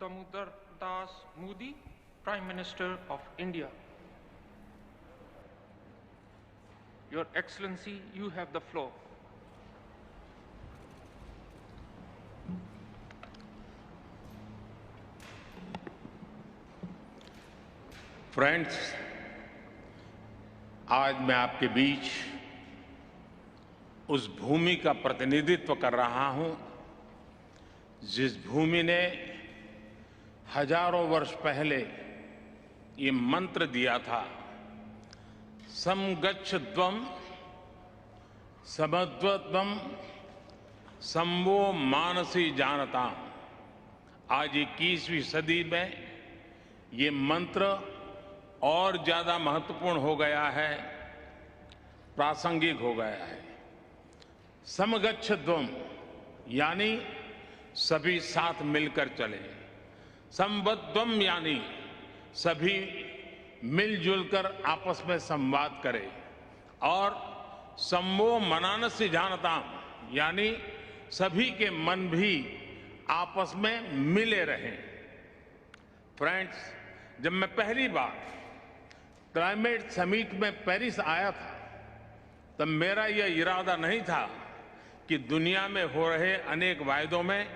Damodar Das Modi, Prime Minister of India. Your Excellency, you have the floor. Friends, आज मैं आपके बीच उस भूमि का प्रतिनिधित्व कर रहा हूं जिस भूमि ने हजारों वर्ष पहले ये मंत्र दिया था, समगच्छध्वं समध्वत्वं संवो मानसी जानताम। आज 21वीं सदी में ये मंत्र और ज्यादा महत्वपूर्ण हो गया है, प्रासंगिक हो गया है। समगच्छध्वं यानी सभी साथ मिलकर चले, संवध्वं यानी सभी मिलजुल कर आपस में संवाद करें, और संवो मनानस्य जानताम यानी सभी के मन भी आपस में मिले रहें। फ्रेंड्स, जब मैं पहली बार क्लाइमेट समिट में पेरिस आया था, तब मेरा यह इरादा नहीं था कि दुनिया में हो रहे अनेक वायदों में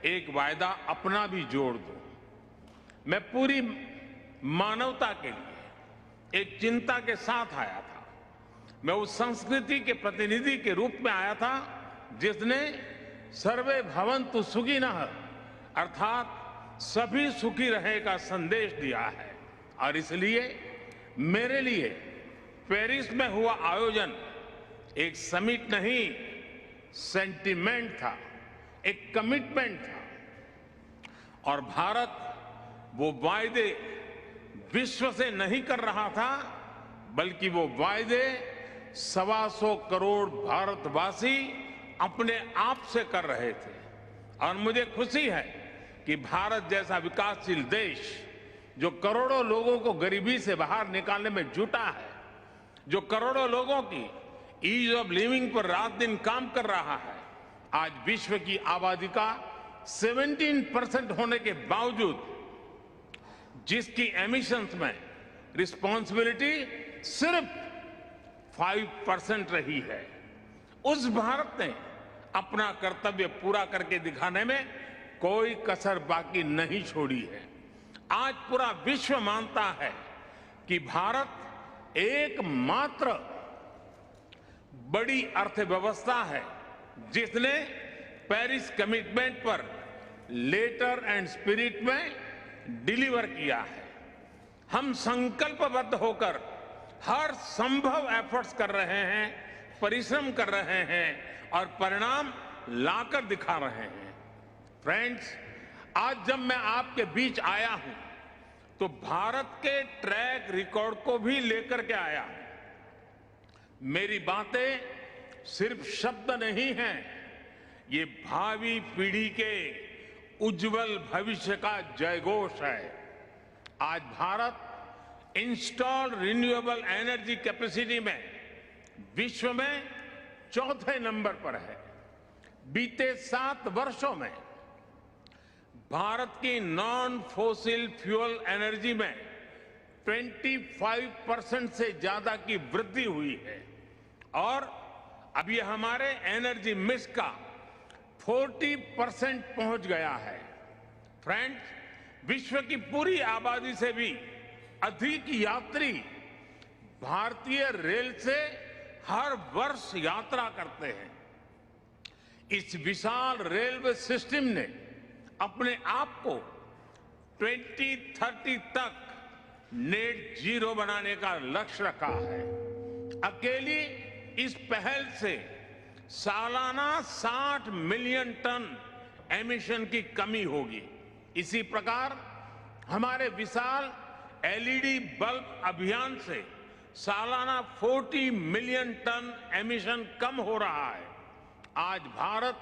एक वायदा अपना भी जोड़ दूं। मैं पूरी मानवता के लिए एक चिंता के साथ आया था। मैं उस संस्कृति के प्रतिनिधि के रूप में आया था जिसने सर्वे भवन्तु सुखिनः अर्थात सभी सुखी रहे का संदेश दिया है। और इसलिए मेरे लिए पेरिस में हुआ आयोजन एक समिट नहीं, सेंटिमेंट था, एक कमिटमेंट था। और भारत वो वायदे विश्व से नहीं कर रहा था, बल्कि वो वायदे 125 करोड़ भारतवासी अपने आप से कर रहे थे। और मुझे खुशी है कि भारत जैसा विकासशील देश जो करोड़ों लोगों को गरीबी से बाहर निकालने में जुटा है, जो करोड़ों लोगों की ईज ऑफ लिविंग पर रात दिन काम कर रहा है, आज विश्व की आबादी का 17% होने के बावजूद जिसकी एमिशंस में रिस्पॉन्सिबिलिटी सिर्फ 5% रही है, उस भारत ने अपना कर्तव्य पूरा करके दिखाने में कोई कसर बाकी नहीं छोड़ी है। आज पूरा विश्व मानता है कि भारत एकमात्र बड़ी अर्थव्यवस्था है जिसने पेरिस कमिटमेंट पर लेटर एंड स्पिरिट में डिलीवर किया है। हम संकल्पबद्ध होकर हर संभव एफर्ट्स कर रहे हैं, परिश्रम कर रहे हैं और परिणाम लाकर दिखा रहे हैं। फ्रेंड्स, आज जब मैं आपके बीच आया हूं तो भारत के ट्रैक रिकॉर्ड को भी लेकर के आया हूं। मेरी बातें सिर्फ शब्द नहीं हैं, ये भावी पीढ़ी के उज्जवल भविष्य का जयघोष है। आज Bharat installed renewable energy capacity में विश्व में चौथे नंबर पर है। बीते 7 वर्षों में भारत की नॉन फोसिल फ्यूल एनर्जी में 25% से ज्यादा की वृद्धि हुई है, और अब ये हमारे एनर्जी मिक्स का 40% पहुंच गया है। फ्रेंड्स, विश्व की पूरी आबादी से भी अधिक यात्री भारतीय रेल से हर वर्ष यात्रा करते हैं। इस विशाल रेलवे सिस्टम ने अपने आप को 2030 तक नेट जीरो बनाने का लक्ष्य रखा है। अकेली इस पहल से सालाना 60 मिलियन टन एमिशन की कमी होगी। इसी प्रकार हमारे विशाल एलईडी बल्ब अभियान से सालाना 40 मिलियन टन एमिशन कम हो रहा है। आज भारत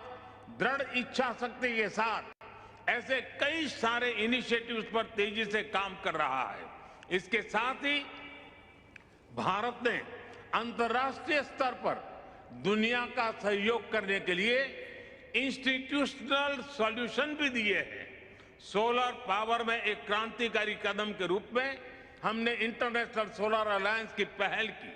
दृढ़ इच्छा शक्ति के साथ ऐसे कई सारे इनिशिएटिव्स पर तेजी से काम कर रहा है। इसके साथ ही भारत ने अंतर्राष्ट्रीय स्तर पर दुनिया का सहयोग करने के लिए इंस्टीट्यूशनल सॉल्यूशन भी दिए हैं। सोलर पावर में एक क्रांतिकारी कदम के रूप में हमने इंटरनेशनल सोलर अलायंस की पहल की।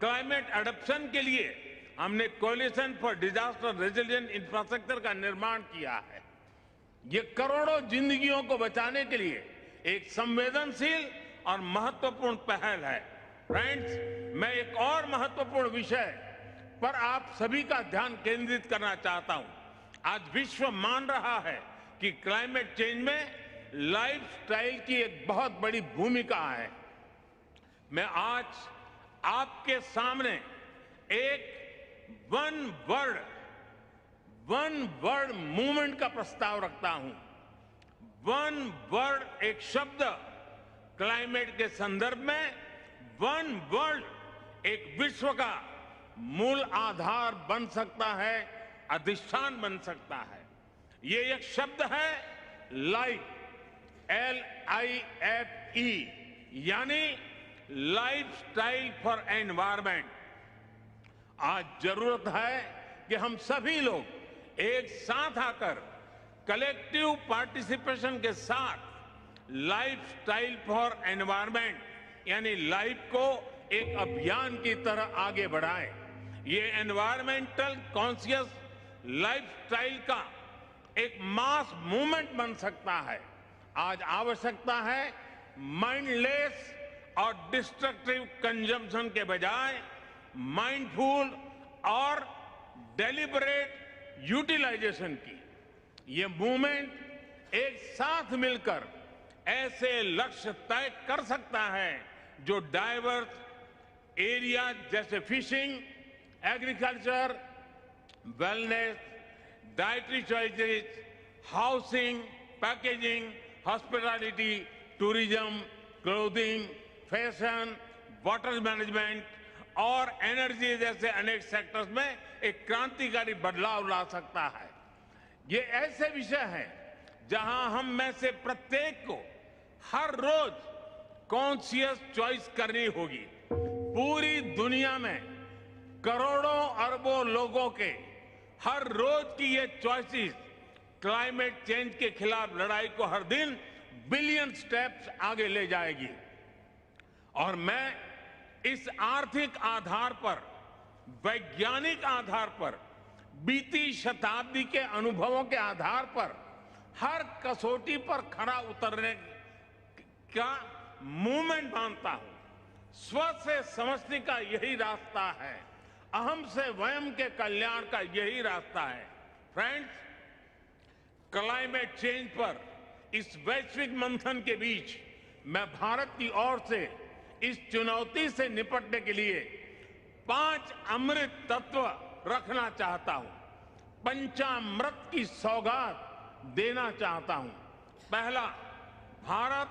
क्लाइमेट एडप्शन के लिए हमने coalition for disaster resilient infrastructure का निर्माण किया है। ये करोड़ों जिंदगियों को बचाने के लिए एक संवेदनशील और महत्वपूर्ण पहल है। फ्रेंड्स, मैं एक और महत्वपूर्ण विषय पर आप सभी का ध्यान केंद्रित करना चाहता हूं। आज विश्व मान रहा है कि क्लाइमेट चेंज में लाइफस्टाइल की एक बहुत बड़ी भूमिका है। मैं आज आपके सामने एक वन वर्ड मूवमेंट का प्रस्ताव रखता हूं। वन वर्ड एक शब्द क्लाइमेट के संदर्भ में वन वर्ल्ड एक विश्व का मूल आधार बन सकता है, अधिष्ठान बन सकता है। ये एक शब्द है लाइफ, LIFE, यानी लाइफस्टाइल फॉर एनवायरमेंट। आज जरूरत है कि हम सभी लोग एक साथ आकर कलेक्टिव पार्टिसिपेशन के साथ लाइफस्टाइल फॉर एनवायरमेंट यानी लाइफ को एक अभियान की तरह आगे बढ़ाएं। ये एनवायरमेंटल कॉन्शियस लाइफस्टाइल का एक मास मूवमेंट बन सकता है। आज आवश्यकता है माइंडलेस और डिस्ट्रक्टिव कंजम्पशन के बजाय माइंडफुल और डेलिबरेट यूटिलाइजेशन की। ये मूवमेंट एक साथ मिलकर ऐसे लक्ष्य तय कर सकता है जो डाइवर्स एरिया जैसे fishing, agriculture, wellness, dietary choices, housing, packaging, hospitality, tourism, clothing, fashion, water management और एनर्जी जैसे अनेक सेक्टर्स में एक क्रांतिकारी बदलाव ला सकता है। ये ऐसे विषय हैं जहां हम में से प्रत्येक को हर रोज कॉन्शियस चॉइस करनी होगी। पूरी दुनिया में करोड़ों अरबों लोगों के हर रोज की ये चॉइसेस क्लाइमेट चेंज के खिलाफ लड़ाई को हर दिन बिलियन स्टेप्स आगे ले जाएगी। और मैं इस आर्थिक आधार पर, वैज्ञानिक आधार पर, बीती शताब्दी के अनुभवों के आधार पर हर कसौटी पर खरा उतरने का मूवमेंट मानता हूं। स्व से समझने का यही रास्ता है, अहम से वयम के कल्याण का यही रास्ता है। फ्रेंड्स, क्लाइमेट चेंज पर इस वैश्विक मंथन के बीच मैं भारत की ओर से इस चुनौती से निपटने के लिए 5 अमृत तत्व रखना चाहता हूं, पंचामृत की सौगात देना चाहता हूं। पहला, भारत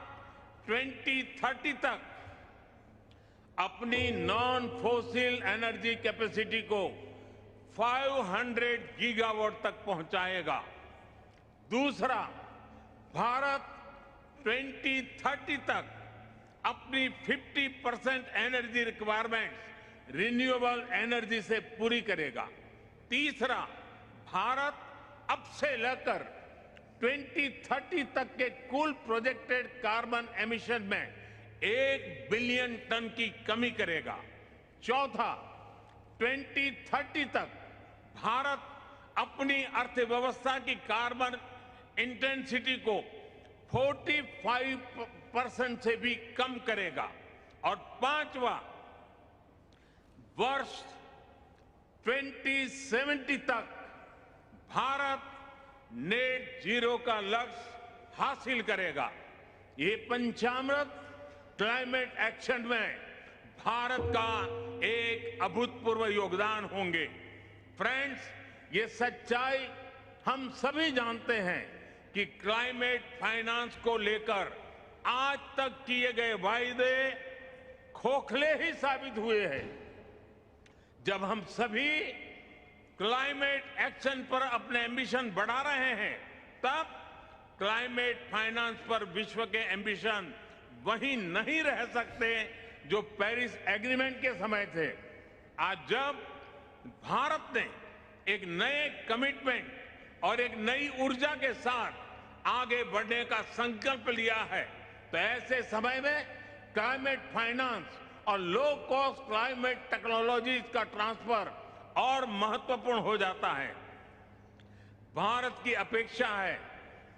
2030 तक अपनी नॉन फोसिल एनर्जी कैपेसिटी को 500 गीगावाट तक पहुंचाएगा। दूसरा, भारत 2030 तक अपनी 50% एनर्जी रिक्वायरमेंट्स रिन्यूएबल एनर्जी से पूरी करेगा। तीसरा, भारत अब से लेकर 2030 तक के कुल प्रोजेक्टेड कार्बन एमिशन में 1 बिलियन टन की कमी करेगा। चौथा, 2030 तक भारत अपनी अर्थव्यवस्था की कार्बन इंटेंसिटी को 45% से भी कम करेगा। और पांचवा, वर्ष 2070 तक भारत नेट जीरो का लक्ष्य हासिल करेगा। ये पंचामृत क्लाइमेट एक्शन में भारत का एक अभूतपूर्व योगदान होंगे। फ्रेंड्स, ये सच्चाई हम सभी जानते हैं कि क्लाइमेट फाइनेंस को लेकर आज तक किए गए वायदे खोखले ही साबित हुए हैं। जब हम सभी क्लाइमेट एक्शन पर अपने एम्बिशन बढ़ा रहे हैं, तब क्लाइमेट फाइनेंस पर विश्व के एम्बिशन वही नहीं रह सकते जो पेरिस एग्रीमेंट के समय थे। आज जब भारत ने एक नए कमिटमेंट और एक नई ऊर्जा के साथ आगे बढ़ने का संकल्प लिया है, तो ऐसे समय में क्लाइमेट फाइनेंस और लो कॉस्ट क्लाइमेट टेक्नोलॉजीज का ट्रांसफर और महत्वपूर्ण हो जाता है। भारत की अपेक्षा है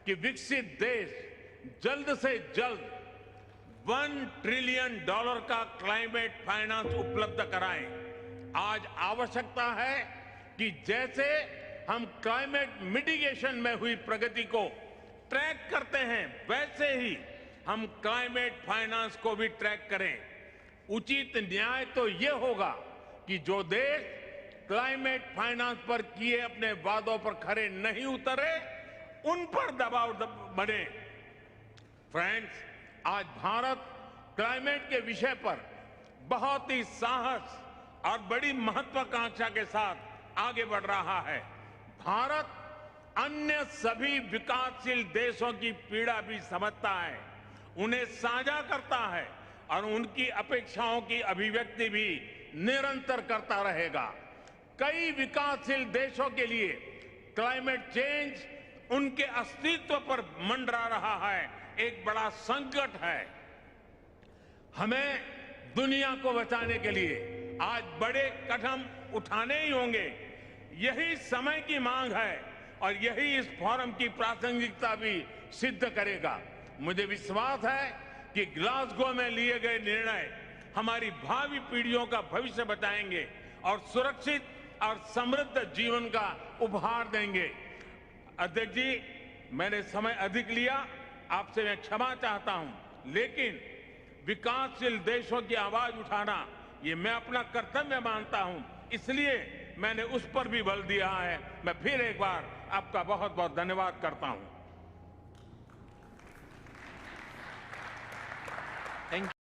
कि विकसित देश जल्द से जल्द $1 ट्रिलियन का क्लाइमेट फाइनेंस उपलब्ध कराएं। आज आवश्यकता है कि जैसे हम क्लाइमेट मिटिगेशन में हुई प्रगति को ट्रैक करते हैं, वैसे ही हम क्लाइमेट फाइनेंस को भी ट्रैक करें। उचित न्याय तो ये होगा कि जो देश क्लाइमेट फाइनेंस पर किए अपने वादों पर खरे नहीं उतरे, उन पर दबाव बने। फ्रेंड्स, आज भारत क्लाइमेट के विषय पर बहुत ही साहस और बड़ी महत्वाकांक्षा के साथ आगे बढ़ रहा है। भारत अन्य सभी विकासशील देशों की पीड़ा भी समझता है, उन्हें साझा करता है और उनकी अपेक्षाओं की अभिव्यक्ति भी निरंतर करता रहेगा। कई विकासशील देशों के लिए क्लाइमेट चेंज उनके अस्तित्व पर मंडरा रहा है, एक बड़ा संकट है। हमें दुनिया को बचाने के लिए आज बड़े कदम उठाने ही होंगे। यही समय की मांग है और यही इस फोरम की प्रासंगिकता भी सिद्ध करेगा। मुझे विश्वास है कि ग्लासगो में लिए गए निर्णय हमारी भावी पीढ़ियों का भविष्य बचाएंगे और सुरक्षित और समृद्ध जीवन का उपहार देंगे। अध्यक्ष जी, मैंने समय अधिक लिया, आपसे मैं क्षमा चाहता हूं, लेकिन विकासशील देशों की आवाज उठाना ये मैं अपना कर्तव्य मानता हूं, इसलिए मैंने उस पर भी बल दिया है। मैं फिर एक बार आपका बहुत बहुत धन्यवाद करता हूं। Thank you.